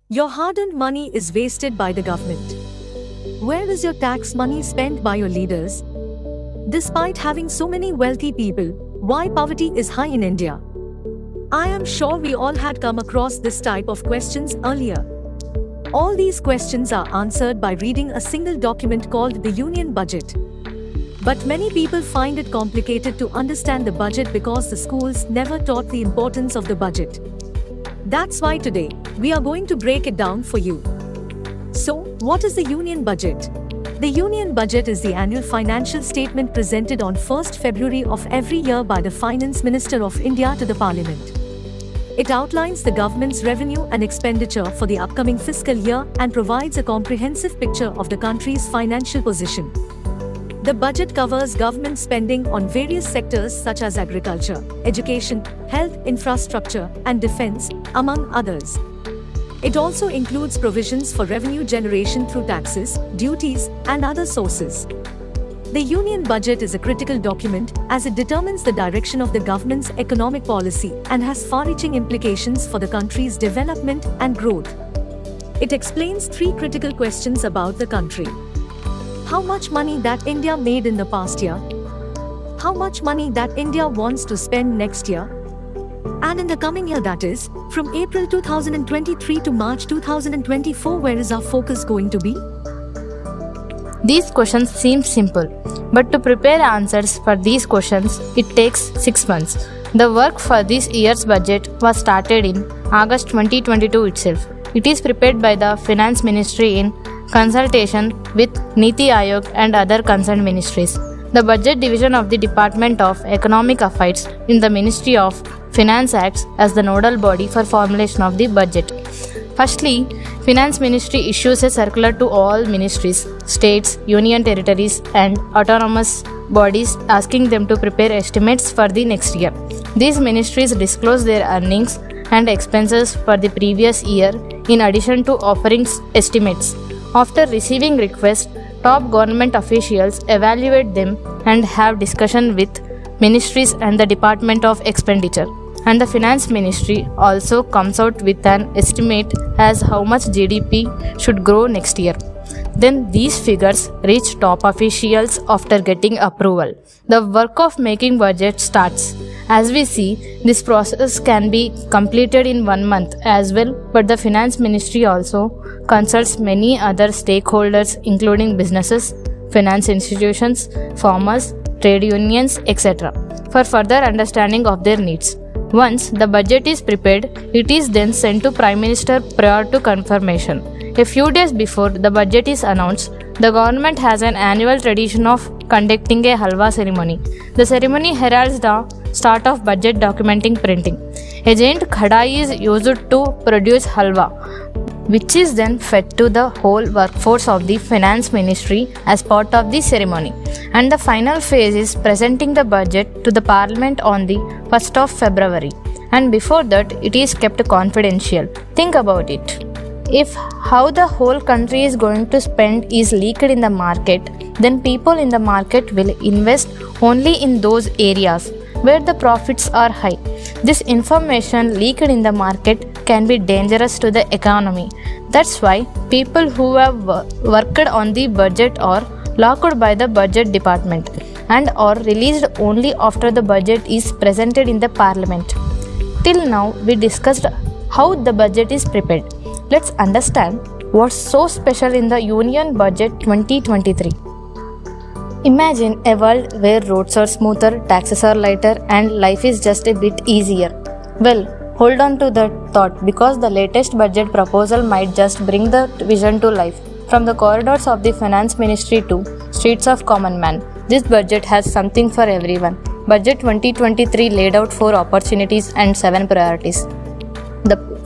Your hard-earned money is wasted by the government. Where is your tax money spent by your leaders? Despite having so many wealthy people, why poverty is high in India? I am sure we all had come across this type of questions earlier. All these questions are answered by reading a single document called the Union Budget. But many people find it complicated to understand the budget because the schools never taught the importance of the budget. That's why today, we are going to break it down for you. So, what is the Union Budget? The Union Budget is the annual financial statement presented on 1st February of every year by the Finance Minister of India to the Parliament. It outlines the government's revenue and expenditure for the upcoming fiscal year and provides a comprehensive picture of the country's financial position. The budget covers government spending on various sectors such as agriculture, education, health, infrastructure, and defense, among others. It also includes provisions for revenue generation through taxes, duties, and other sources. The Union Budget is a critical document as it determines the direction of the government's economic policy and has far-reaching implications for the country's development and growth. It explains three critical questions about the country. How much money that India made in the past year? How much money that India wants to spend next year? And in the coming year, that is, from April 2023 to March 2024, where is our focus going to be? These questions seem simple, but to prepare answers for these questions, it takes 6 months. The work for this year's budget was started in August 2022 itself. It is prepared by the Finance Ministry in consultation with Niti Aayog and other concerned ministries. The Budget Division of the Department of Economic Affairs in the Ministry of Finance acts as the nodal body for formulation of the budget. Firstly, Finance Ministry issues a circular to all ministries, states, union territories and autonomous bodies asking them to prepare estimates for the next year. These ministries disclose their earnings and expenses for the previous year in addition to offering estimates. After receiving requests, top government officials evaluate them and have discussion with ministries and the Department of Expenditure. And the Finance Ministry also comes out with an estimate as how much GDP should grow next year. Then these figures reach top officials after getting approval. The work of making budget starts. As we see, this process can be completed in 1 month as well, but the Finance Ministry also consults many other stakeholders including businesses, finance institutions, farmers, trade unions, etc. for further understanding of their needs. Once the budget is prepared, it is then sent to Prime Minister prior to confirmation. A few days before the budget is announced, the government has an annual tradition of conducting a Halwa Ceremony. The ceremony heralds the start of budget documenting printing. A giant khadai is used to produce halwa, which is then fed to the whole workforce of the Finance Ministry as part of the ceremony. And the final phase is presenting the budget to the Parliament on the 1st of February. And before that, it is kept confidential. Think about it. If how the whole country is going to spend is leaked in the market, then people in the market will invest only in those areas where the profits are high. This information leaked in the market can be dangerous to the economy. That's why people who have worked on the budget are locked by the budget department and are released only after the budget is presented in the parliament. Till now, we discussed how the budget is prepared. Let's understand what's so special in the Union Budget 2023. Imagine a world where roads are smoother, taxes are lighter, and life is just a bit easier. Well, hold on to that thought because the latest budget proposal might just bring the vision to life. From the corridors of the Finance Ministry to streets of common man, this budget has something for everyone. Budget 2023 laid out 4 opportunities and 7 priorities.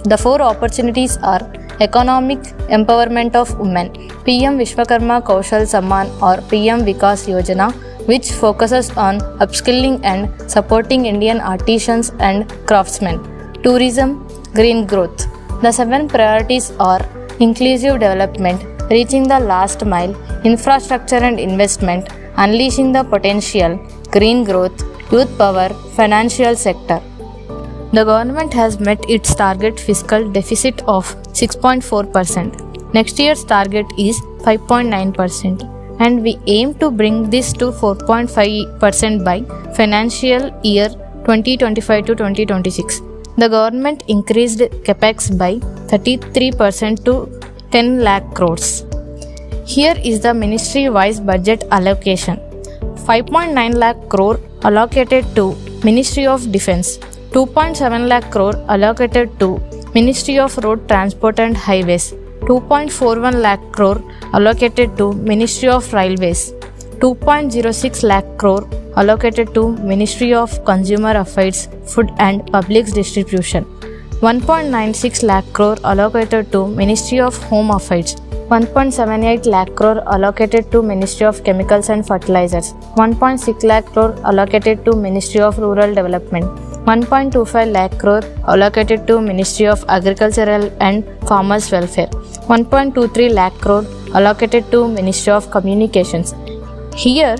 The 4 opportunities are economic empowerment of women, PM Vishwakarma Kaushal Samman or PM Vikas Yojana, which focuses on upskilling and supporting Indian artisans and craftsmen, tourism, green growth. The 7 priorities are inclusive development, reaching the last mile, infrastructure and investment, unleashing the potential, green growth, youth power, financial sector. The government has met its target fiscal deficit of 6.4%. Next year's target is 5.9%, and we aim to bring this to 4.5% by financial year 2025 to 2026. The government increased capex by 33% to 10 lakh crores. Here is the ministry-wise budget allocation. 5.9 lakh crore allocated to Ministry of Defence, 2.7 lakh crore allocated to Ministry of Road Transport and Highways, 2.41 lakh crore allocated to Ministry of Railways, 2.06 lakh crore allocated to Ministry of Consumer Affairs, Food and Public Distribution, 1.96 lakh crore allocated to Ministry of Home Affairs, 1.78 lakh crore allocated to Ministry of Chemicals and Fertilizers, 1.6 lakh crore allocated to Ministry of Rural Development, 1.25 lakh crore allocated to Ministry of Agricultural and Farmers Welfare, 1.23 lakh crore allocated to Ministry of Communications. Here,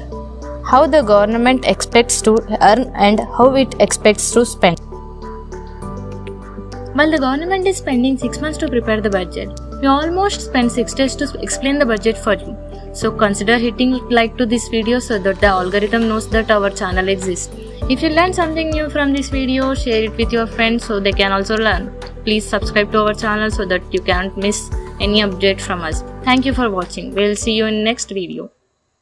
how the government expects to earn and how it expects to spend. While the government is spending 6 months to prepare the budget, we almost spend 6 days to explain the budget for you. So consider hitting like to this video so that the algorithm knows that our channel exists. If you learned something new from this video, share it with your friends so they can also learn. Please subscribe to our channel so that you can't miss any update from us. Thank you for watching. We'll see you in next video.